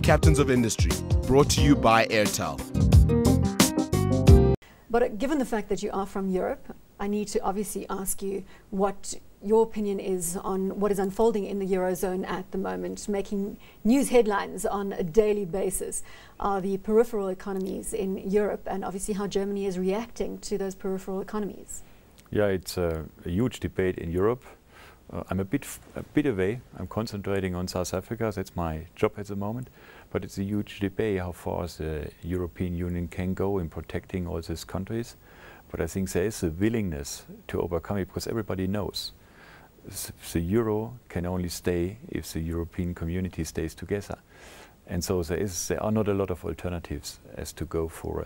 Captains of Industry, brought to you by Airtel. But given the fact that you are from Europe, I need to obviously ask you what your opinion is on what is unfolding in the Eurozone at the moment, making news headlines on a daily basis. Are the peripheral economies in Europe, and obviously how Germany is reacting to those peripheral economies? Yeah, it's a huge debate in Europe. I'm a bit away. I'm concentrating on South Africa. That's my job at the moment. But it's a huge debate how far the European Union can go in protecting all these countries. But I think there is a willingness to overcome it, because everybody knows the euro can only stay if the European community stays together. And so there are not a lot of alternatives as to go for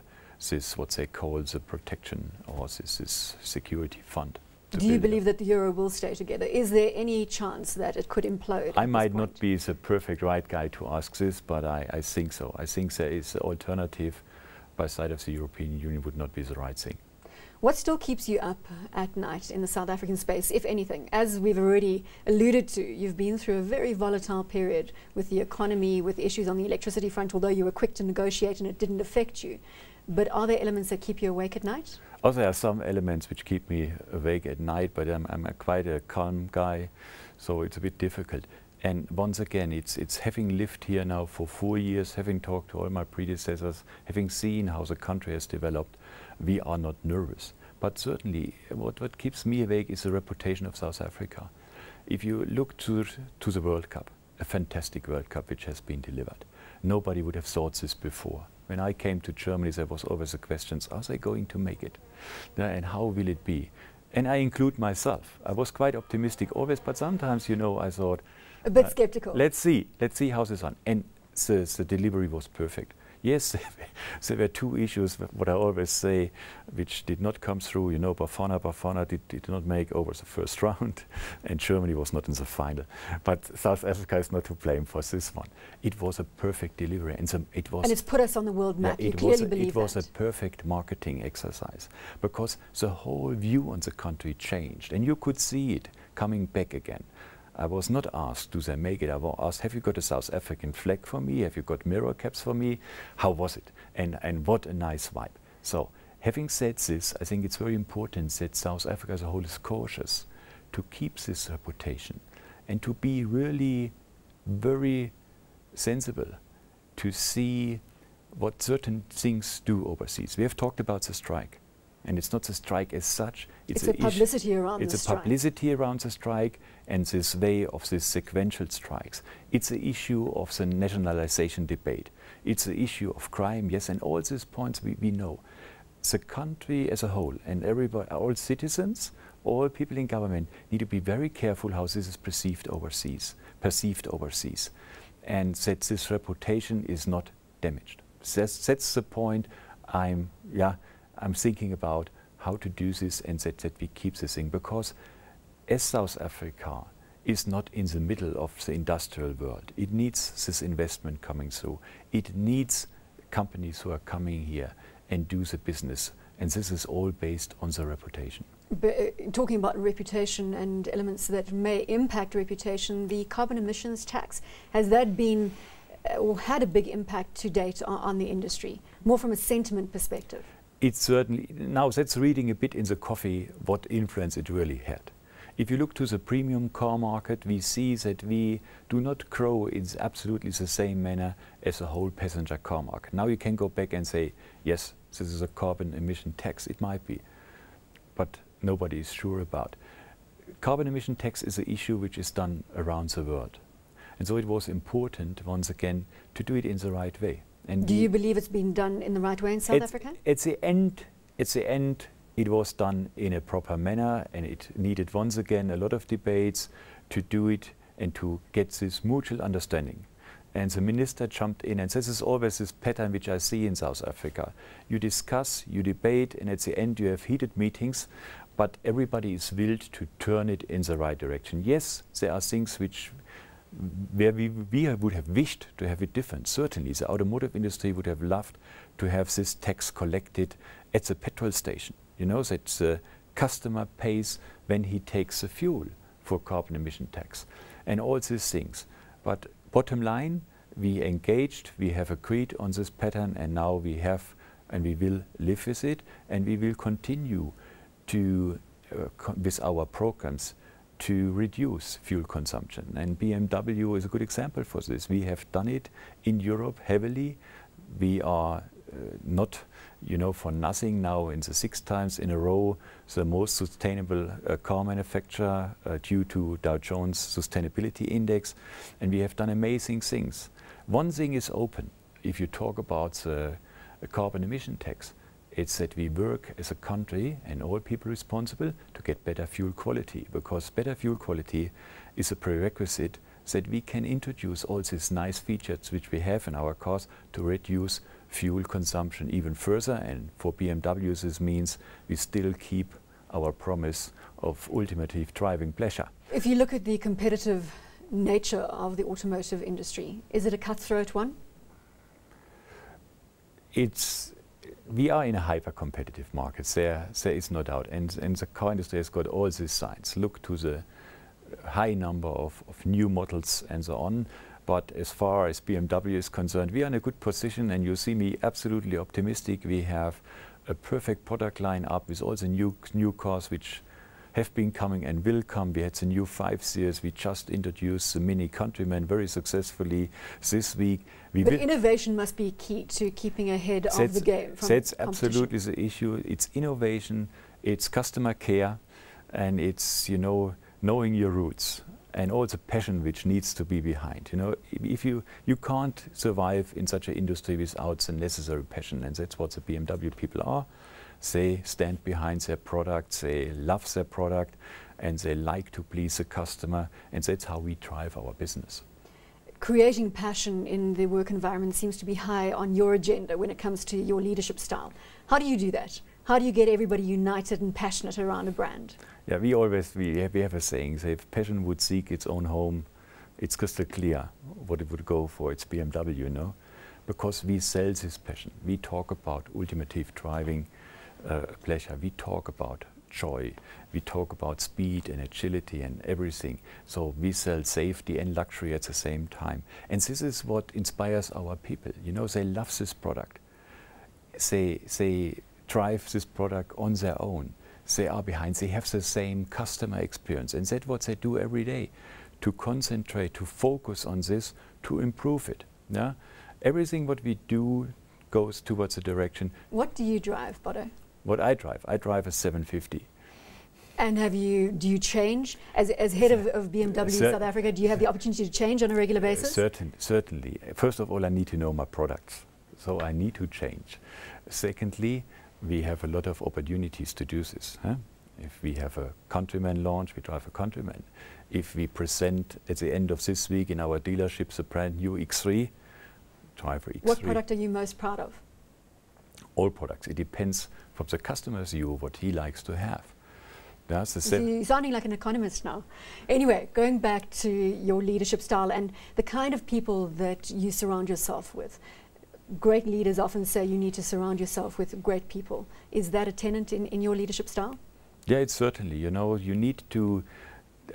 this, what they call the protection, or this security fund. Do you believe that the euro will stay together? Is there any chance that it could implode? I might not be the perfect right guy to ask this, but I think so. I think there is an alternative by side of the European Union would not be the right thing. What still keeps you up at night in the South African space, if anything? As we've already alluded to, you've been through a very volatile period with the economy, with issues on the electricity front, although you were quick to negotiate and it didn't affect you. But are there elements that keep you awake at night? Oh, there are some elements which keep me awake at night, but I'm quite a calm guy, so it's a bit difficult. And once again, it's having lived here now for 4 years, having talked to all my predecessors, having seen how the country has developed, we are not nervous. But certainly, what keeps me awake is the reputation of South Africa. If you look to the World Cup, a fantastic World Cup which has been delivered. Nobody would have thought this before. When I came to Germany, there was always the questions, are they going to make it? And how will it be? And I include myself. I was quite optimistic always, but sometimes, you know, I thought... A bit skeptical. Let's see how this on. And the delivery was perfect. Yes, there were two issues, what I always say, which did not come through. You know, Bafana did not make over the first round, and Germany was not in the final. But South Africa is not to blame for this one. It was a perfect delivery. And it's put us on the world map. You clearly believe that. It was a perfect marketing exercise, because the whole view on the country changed, and you could see it coming back again. I was not asked, do they make it? I was asked, have you got a South African flag for me? Have you got mirror caps for me? How was it? And what a nice vibe. So, having said this, I think it's very important that South Africa as a whole is cautious to keep this reputation and to be really very sensible to see what certain things do overseas. We have talked about the strike. And it's not the strike as such. It's a publicity around the strike. It's a publicity around the strike and this way of these sequential strikes. It's the issue of the nationalization debate. It's the issue of crime, yes, and all these points we know. The country as a whole and everybody, all citizens, all people in government need to be very careful how this is perceived overseas, and that this reputation is not damaged. That's the point I'm thinking about how to do this, and that we keep this thing, because as South Africa is not in the middle of the industrial world, it needs this investment coming through. It needs companies who are coming here and do the business, and this is all based on the reputation. But, talking about reputation and elements that may impact reputation, the carbon emissions tax, has that been or had a big impact to date on the industry, more from a sentiment perspective? It's certainly, now that's reading a bit in the coffee what influence it really had. If you look to the premium car market, we see that we do not grow in absolutely the same manner as the whole passenger car market. Now you can go back and say, yes, this is a carbon emission tax, it might be, but nobody is sure about. Carbon emission tax is an issue which is done around the world. And so it was important, once again, to do it in the right way. And do you believe it's been done in the right way in South Africa? At the end, it was done in a proper manner, and it needed once again a lot of debates to do it and to get this mutual understanding. And the minister jumped in, and this is always this pattern which I see in South Africa. You discuss, you debate, and at the end you have heated meetings, but everybody is willed to turn it in the right direction. Yes, there are things where we would have wished to have it different. Certainly, the automotive industry would have loved to have this tax collected at the petrol station. You know, that the customer pays when he takes the fuel for carbon emission tax and all these things. But bottom line, we engaged, we have agreed on this pattern, and now we have, and we will live with it, and we will continue to, with our programs, to reduce fuel consumption. And BMW is a good example for this. We have done it in Europe heavily. We are not, you know, for nothing now in the 6 times in a row the most sustainable car manufacturer due to Dow Jones Sustainability Index, and we have done amazing things. One thing is open. If you talk about the carbon emission tax, it's that we work as a country and all people responsible to get better fuel quality, because better fuel quality is a prerequisite that we can introduce all these nice features which we have in our cars to reduce fuel consumption even further. And for BMW this means we still keep our promise of ultimate driving pleasure. If you look at the competitive nature of the automotive industry, is it a cutthroat one? We are in a hyper-competitive market, there is no doubt, and the car industry has got all these signs. Look to the high number of new models and so on, but as far as BMW is concerned, we are in a good position, and you see me absolutely optimistic. We have a perfect product line up with all the new cars which have been coming and will come. We had the new 5 Series. We just introduced the Mini Countryman very successfully this week. But innovation must be key to keeping ahead of the game. That's absolutely the issue. It's innovation, it's customer care, and it's, you know, knowing your roots and all the passion which needs to be behind. You know, if you can't survive in such an industry without the necessary passion, and that's what the BMW people are. They stand behind their product, they love their product, and they like to please the customer, and that's how we drive our business. Creating passion in the work environment seems to be high on your agenda when it comes to your leadership style. How do you do that? How do you get everybody united and passionate around a brand? Yeah, we have a saying, say, if passion would seek its own home, it's crystal clear what it would go for. It's BMW, you know, because we sell this passion. We talk about ultimate driving pleasure. We talk about joy. We talk about speed and agility and everything. So we sell safety and luxury at the same time. And this is what inspires our people. You know, they love this product. They drive this product on their own. They are behind. They have the same customer experience. And that's what they do every day, to concentrate, to focus on this, to improve it. Yeah? Everything what we do goes towards the direction. What do you drive, Bodo? What I drive a 750. And do you change? As head of BMW South Africa, do you have the opportunity to change on a regular basis? Certainly. First of all, I need to know my products. So I need to change. Secondly, we have a lot of opportunities to do this. Huh? If we have a Countryman launch, we drive a Countryman. If we present at the end of this week in our dealerships a brand new X3, drive a X3. What product are you most proud of? All products. It depends from the customer's view what he likes to have. You're sounding like an economist now. Anyway, going back to your leadership style and the kind of people that you surround yourself with. Great leaders often say you need to surround yourself with great people. Is that a tenet in your leadership style? Yeah, it's certainly. You know, you need to,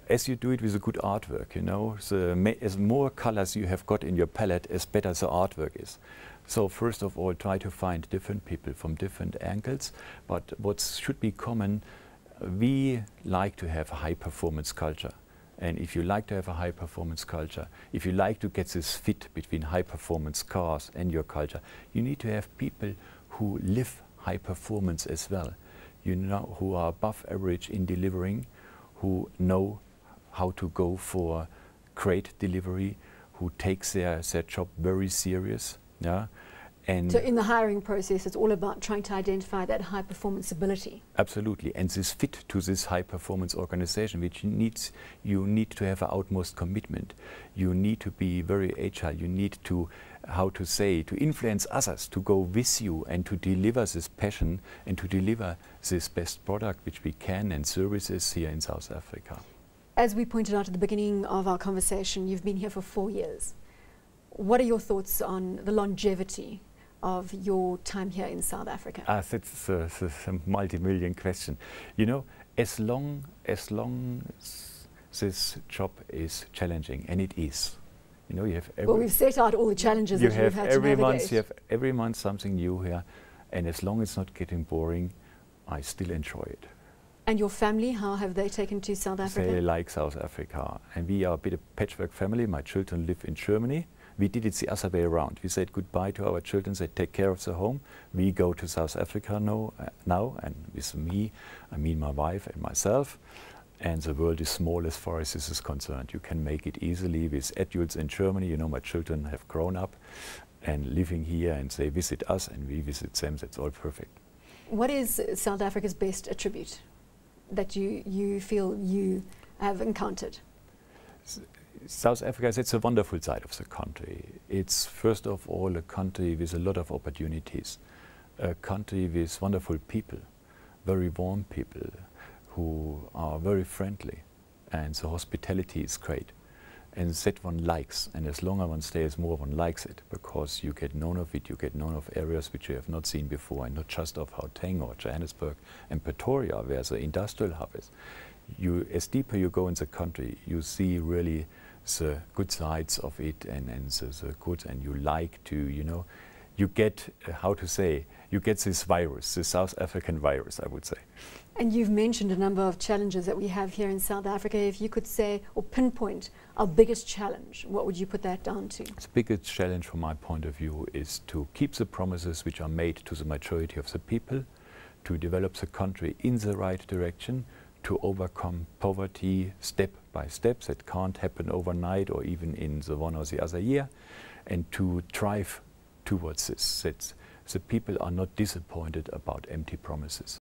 as you do it with a good artwork, you know, as more colors you have got in your palette, as better the artwork is. So first of all, try to find different people from different angles. But what should be common, we like to have a high-performance culture. And if you like to have a high-performance culture, if you like to get this fit between high-performance cars and your culture, you need to have people who live high performance as well. You know, who are above average in delivering, who know how to go for great delivery, who takes their job very serious. Yeah. And so in the hiring process, it's all about trying to identify that high performance ability. Absolutely, and this fit to this high performance organization, which you need to have an utmost commitment. You need to be very agile. You need to, to influence others to go with you and to deliver this passion and to deliver this best product which we can and services here in South Africa. As we pointed out at the beginning of our conversation, you've been here for 4 years. What are your thoughts on the longevity of your time here in South Africa? That's a multi-million question. You know, as long as this job is challenging, and it is, You know, you have Well, we've set out all the challenges that you've had to navigate. You have every month something new here, and as long as it's not getting boring, I still enjoy it. And your family, how have they taken to South Africa? They like South Africa, and we are a bit of a patchwork family. My children live in Germany. We did it the other way around. We said goodbye to our children, they take care of the home. We go to South Africa now, and with me, I mean my wife and myself. And the world is small as far as this is concerned. You can make it easily with adults in Germany. You know, my children have grown up and living here, and they visit us and we visit them. That's all perfect. What is South Africa's best attribute that you feel you have encountered? South Africa, it's a wonderful side of the country. It's first of all a country with a lot of opportunities, a country with wonderful people, very warm people who are very friendly, and the hospitality is great. And that one likes, and as longer one stays, more one likes it, because you get known of it, you get known of areas which you have not seen before, and not just of Gauteng or Johannesburg and Pretoria, where the industrial hub is. As deeper you go in the country, you see really the good sides of it, and the good, and you like to, you know, you get, you get this virus, the South African virus, I would say. And you've mentioned a number of challenges that we have here in South Africa. If you could say or pinpoint our biggest challenge, what would you put that down to? The biggest challenge from my point of view is to keep the promises which are made to the majority of the people, to develop the country in the right direction, to overcome poverty step by step. That can't happen overnight or even in the one or the other year, and to drive towards this, that the people are not disappointed about empty promises.